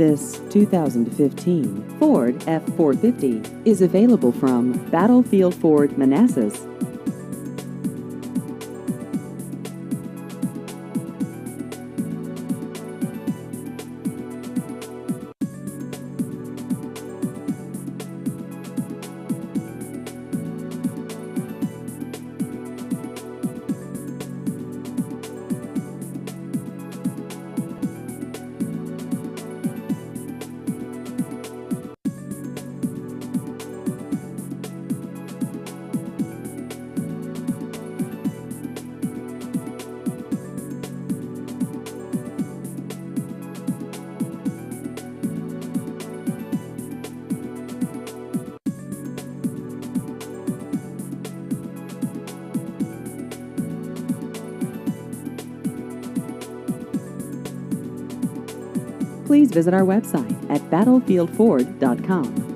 This 2015 Ford F450 is available from Battlefield Ford, Manassas. Please visit our website at battlefieldford.com.